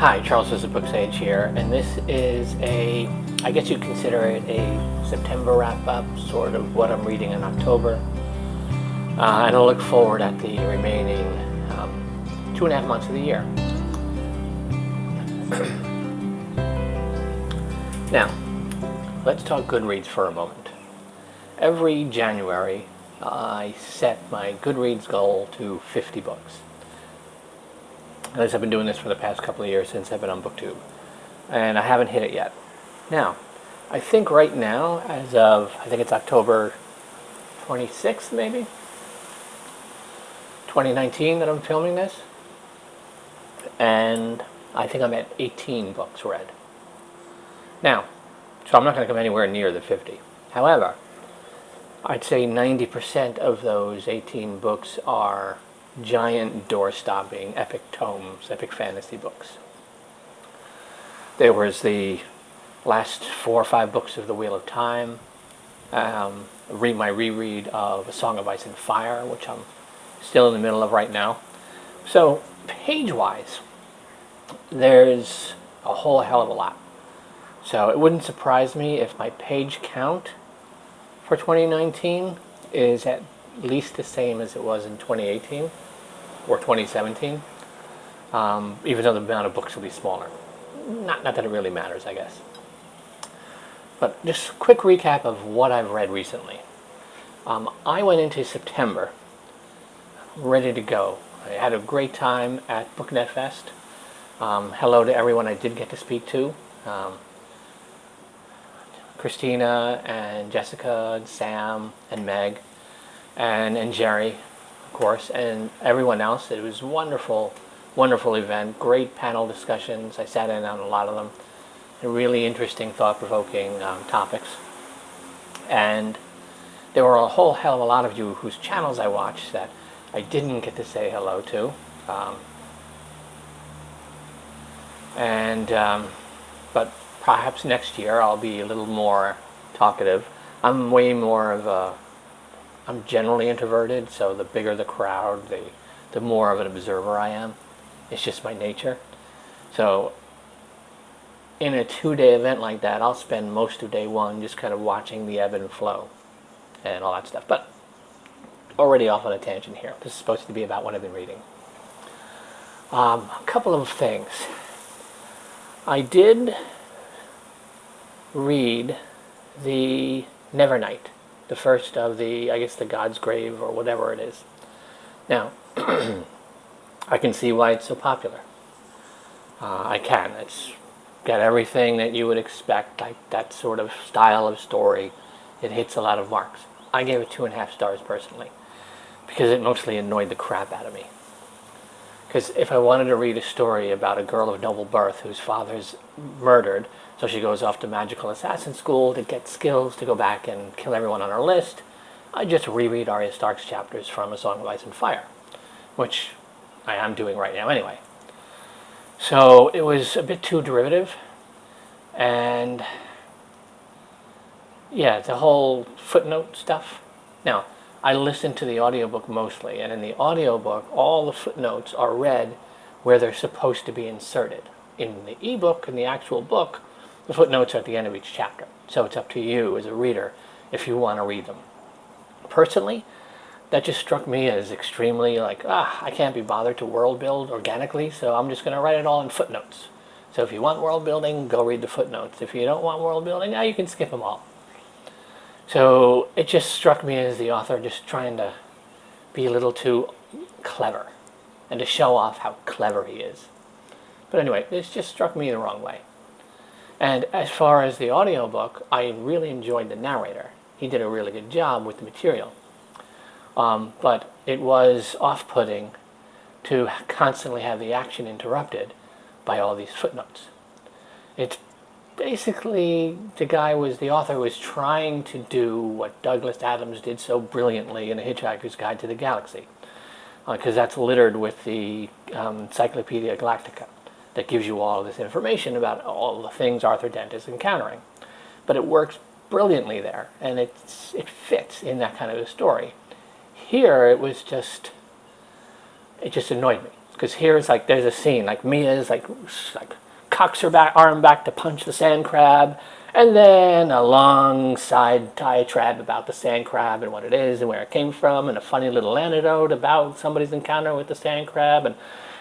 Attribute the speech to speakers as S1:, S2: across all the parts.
S1: Hi, Charles SirBookSage here, and this is I guess you'd consider it a September wrap-up, sort of what I'm reading in October, and I'll look forward at the remaining 2.5 months of the year. Now, let's talk Goodreads for a moment. Every January, I set my Goodreads goal to 50 books. As I've been doing this for the past couple of years since I've been on BookTube, and I haven't hit it yet. Now, I think right now, as of, I think it's October 26th maybe, 2019 that I'm filming this, and I think I'm at 18 books read. Now, so I'm not going to come anywhere near the 50. However, I'd say 90% of those 18 books are giant, door-stopping, epic tomes, epic fantasy books. There was the last 4 or 5 books of The Wheel of Time, my reread of A Song of Ice and Fire, which I'm still in the middle of right now. So, page-wise, there's a whole hell of a lot. So it wouldn't surprise me if my page count for 2019 is at least the same as it was in 2018 or 2017, even though the amount of books will be smaller. Not that it really matters, I guess. But just a quick recap of what I've read recently. I went into September ready to go. I had a great time at BookNet Fest. Hello to everyone I did get to speak to. Christina and Jessica and Sam and Meg and Jerry, of course, and everyone else. It was wonderful, wonderful event, great panel discussions. I sat in on a lot of them. Really interesting, thought-provoking topics. And there were a whole hell of a lot of you whose channels I watched that I didn't get to say hello to. But perhaps next year I'll be a little more talkative. I'm way more of a I'm generally introverted, so the bigger the crowd, the more of an observer I am. It's just my nature. So in a 2-day event like that, I'll spend most of day one just kind of watching the ebb and flow and all that stuff. But already off on a tangent here. This is supposed to be about what I've been reading. A couple of things. I did read the Nevernight, the first of the, I guess, the God's Grave or whatever it is. Now, I can see why it's so popular. I can. It's got everything that you would expect, like that sort of style of story. It hits a lot of marks. I gave it 2.5 stars personally, because it mostly annoyed the crap out of me. Because if I wanted to read a story about a girl of noble birth whose father's murdered, so she goes off to magical assassin school to get skills to go back and kill everyone on her list, I just reread Arya Stark's chapters from A Song of Ice and Fire, which I am doing right now anyway. So it was a bit too derivative, and yeah, the whole footnote stuff. Now, I listen to the audiobook mostly, and in the audiobook, all the footnotes are read where they're supposed to be inserted. In the ebook, in the actual book, the footnotes are at the end of each chapter. So it's up to you as a reader if you want to read them. Personally, that just struck me as extremely like, I can't be bothered to world build organically, so I'm just going to write it all in footnotes. So if you want world building, go read the footnotes. If you don't want world building, you can skip them all. So it just struck me as the author just trying to be a little too clever and to show off how clever he is. But anyway, this just struck me the wrong way. And as far as the audiobook, I really enjoyed the narrator. He did a really good job with the material. But it was off-putting to constantly have the action interrupted by all these footnotes. It's basically, the author was trying to do what Douglas Adams did so brilliantly in A Hitchhiker's Guide to the Galaxy, because that's littered with the Encyclopedia Galactica that gives you all of this information about all the things Arthur Dent is encountering. But it works brilliantly there, and it fits in that kind of a story. Here, it just annoyed me. Because here it's like there's a scene like Mia's like cocks her arm back to punch the sand crab, and then a long side diatribe about the sand crab and what it is and where it came from, and a funny little anecdote about somebody's encounter with the sand crab,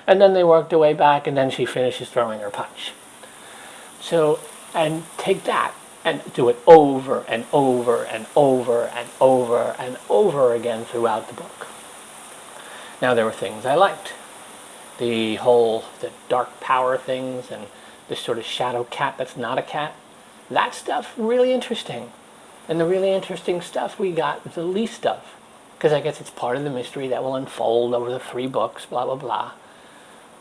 S1: and then they work their way back, and then she finishes throwing her punch. So, and take that and do it over and over and over and over and over again throughout the book. Now, there were things I liked. The dark power things and this sort of shadow cat that's not a cat. That stuff, really interesting. And the really interesting stuff we got the least of. Because I guess it's part of the mystery that will unfold over the 3 books, blah, blah, blah.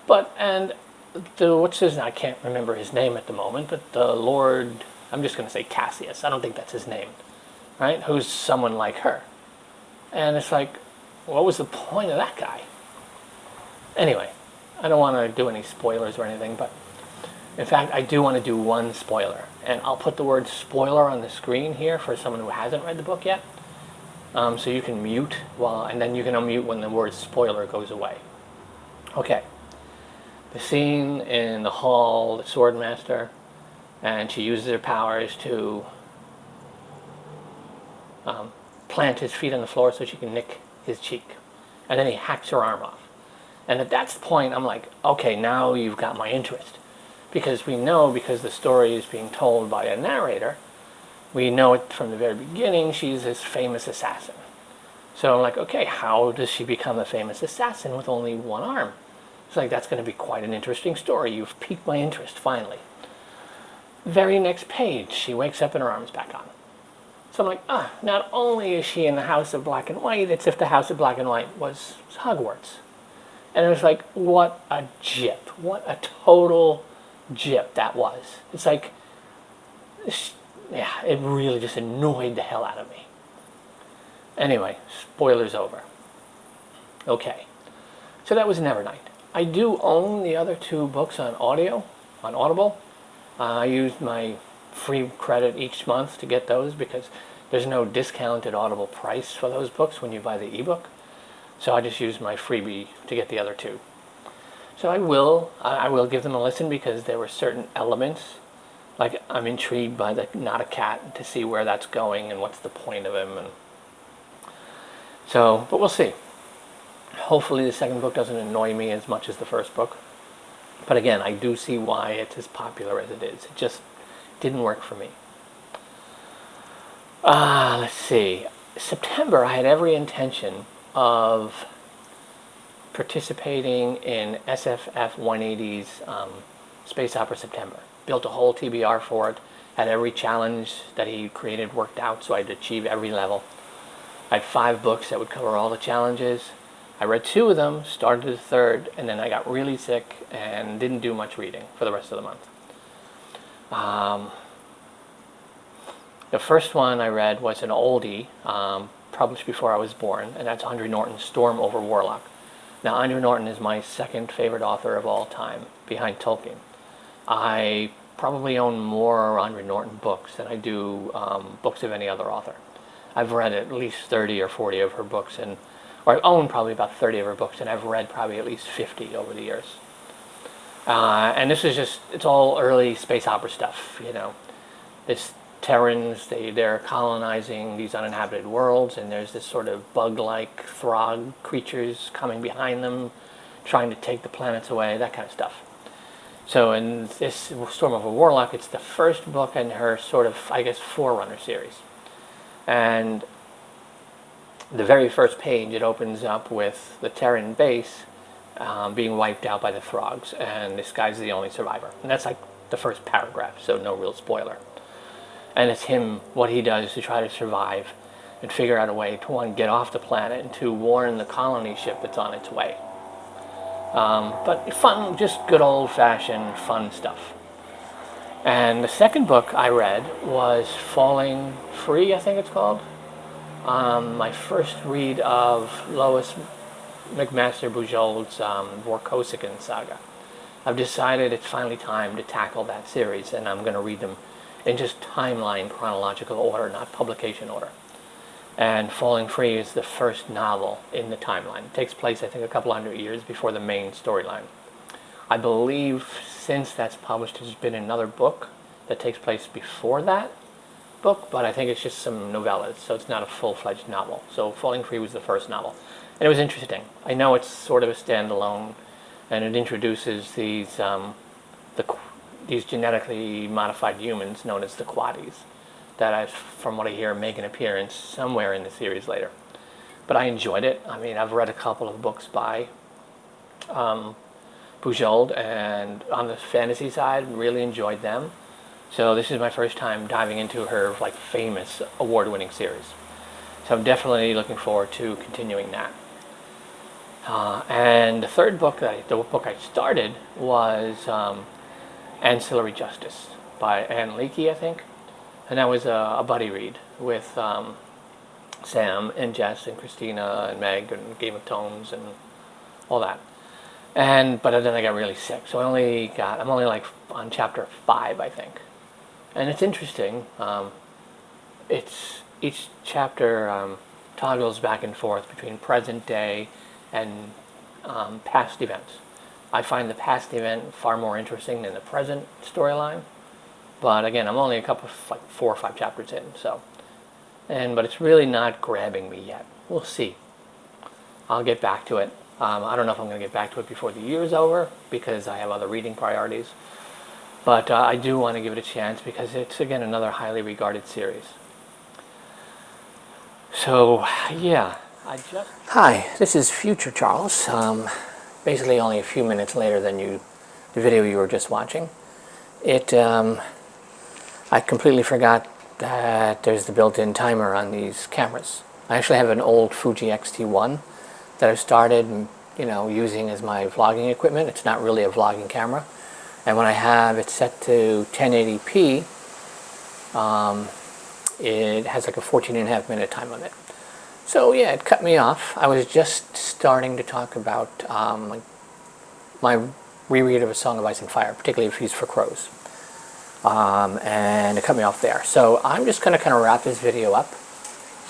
S1: But, and I can't remember his name at the moment, but the Lord, I'm just going to say Cassius. I don't think that's his name. Right? Who's someone like her. And it's like, what was the point of that guy? Anyway, I don't want to do any spoilers or anything, but in fact, I do want to do one spoiler. And I'll put the word spoiler on the screen here for someone who hasn't read the book yet. So you can mute, and then you can unmute when the word spoiler goes away. Okay. The scene in the hall, the swordmaster, and she uses her powers to plant his feet on the floor so she can nick his cheek. And then he hacks her arm off. And at that point, I'm like, okay, now you've got my interest. Because we know, because the story is being told by a narrator, we know it from the very beginning, she's this famous assassin. So I'm like, okay, how does she become a famous assassin with only one arm? It's like, that's going to be quite an interesting story. You've piqued my interest, finally. Very next page, she wakes up and her arm's back on. So I'm like, not only is she in the House of Black and White, it's if the House of Black and White was Hogwarts. And it was like, what a gyp. What a total gyp that was. It's like, yeah, it really just annoyed the hell out of me. Anyway, spoilers over. Okay. So that was Nevernight. I do own the other 2 books on audio, on Audible. I used my free credit each month to get those because there's no discounted Audible price for those books when you buy the ebook. So I just used my freebie to get the other 2. So I will give them a listen because there were certain elements, like I'm intrigued by the not a cat to see where that's going and what's the point of him. And so, but we'll see. Hopefully the second book doesn't annoy me as much as the first book. But again, I do see why it's as popular as it is. It just didn't work for me. Let's see. September, I had every intention of participating in SFF 180's Space Opera September. Built a whole TBR for it. Had every challenge that he created worked out so I'd achieve every level. I had 5 books that would cover all the challenges. I read 2 of them, started the 3rd, and then I got really sick and didn't do much reading for the rest of the month. The first one I read was an oldie, published before I was born, and that's Andre Norton's Storm over Warlock. Now, Andre Norton is my 2nd favorite author of all time, behind Tolkien. I probably own more Andre Norton books than I do books of any other author. I've read at least 30 or 40 of her books, or I own probably about 30 of her books, and I've read probably at least 50 over the years. And this is just, it's all early space opera stuff, you know. It's Terrans, they're colonizing these uninhabited worlds, and there's this sort of bug-like Throg creatures coming behind them, trying to take the planets away, that kind of stuff. So in this Storm over Warlock, it's the first book in her sort of, I guess, Forerunner series. And the very first page, it opens up with the Terran base being wiped out by the Throgs, and this guy's the only survivor. And that's like the first paragraph, so no real spoiler. And it's him, what he does to try to survive and figure out a way to, 1, get off the planet, and 2, warn the colony ship that's on its way. But fun, just good old-fashioned fun stuff. And the second book I read was Falling Free, I think it's called. My first read of Lois McMaster Bujold's Vorkosigan saga. I've decided it's finally time to tackle that series, and I'm going to read them in just timeline chronological order, not publication order. And Falling Free is the first novel in the timeline. It takes place, I think, a couple hundred years before the main storyline. I believe since that's published, there's been another book that takes place before that book, but I think it's just some novellas, so it's not a full-fledged novel. So Falling Free was the first novel, and it was interesting. I know it's sort of a standalone, and it introduces these genetically modified humans known as the Quaddies, that, from what I hear, make an appearance somewhere in the series later. But I enjoyed it. I mean, I've read a couple of books by Bujold, and on the fantasy side, really enjoyed them. So this is my first time diving into her like famous award-winning series. So I'm definitely looking forward to continuing that. And the third book, the book I started, was Ancillary Justice by Ann Leakey, I think. And that was a buddy read with Sam and Jess and Christina and Meg and Game of Tones and all that. But then I got really sick, so I'm only like on chapter 5, I think. And it's interesting. Each chapter toggles back and forth between present day and past events. I find the past event far more interesting than the present storyline. But again, I'm only a couple of, like 4 or 5 chapters in, so. But it's really not grabbing me yet. We'll see. I'll get back to it. I don't know if I'm going to get back to it before the year's over, because I have other reading priorities. But I do want to give it a chance, because it's, again, another highly regarded series. So, yeah. Hi, this is Future Charles. Basically only a few minutes later than the video you were just watching. I completely forgot that there's the built-in timer on these cameras. I actually have an old Fuji X-T1 that I've started, using as my vlogging equipment. It's not really a vlogging camera. And when I have it set to 1080p, it has like a 14.5 minute time limit. So yeah, it cut me off. I was just starting to talk about my reread of A Song of Ice and Fire, particularly Feast for Crows. And it cut me off there. So I'm just going to kind of wrap this video up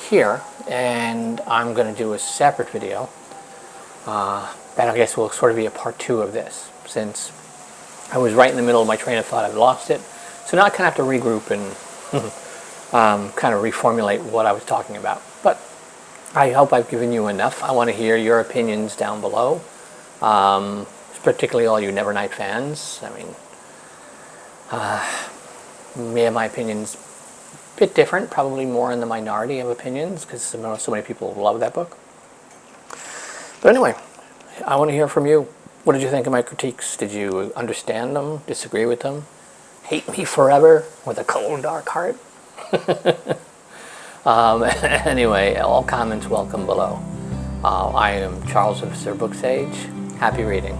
S1: here, and I'm going to do a separate video that I guess will sort of be a part 2 of this, since I was right in the middle of my train of thought. I've lost it. So now I kind of have to regroup and kind of reformulate what I was talking about. But I hope I've given you enough. I want to hear your opinions down below, particularly all you Nevernight fans. I mean, yeah, my opinion's a bit different, probably more in the minority of opinions, because so many people love that book. But anyway, I want to hear from you. What did you think of my critiques? Did you understand them, disagree with them, hate me forever with a cold, dark heart? Anyway, all comments welcome below. I am Charles of SirBookSage. Happy reading.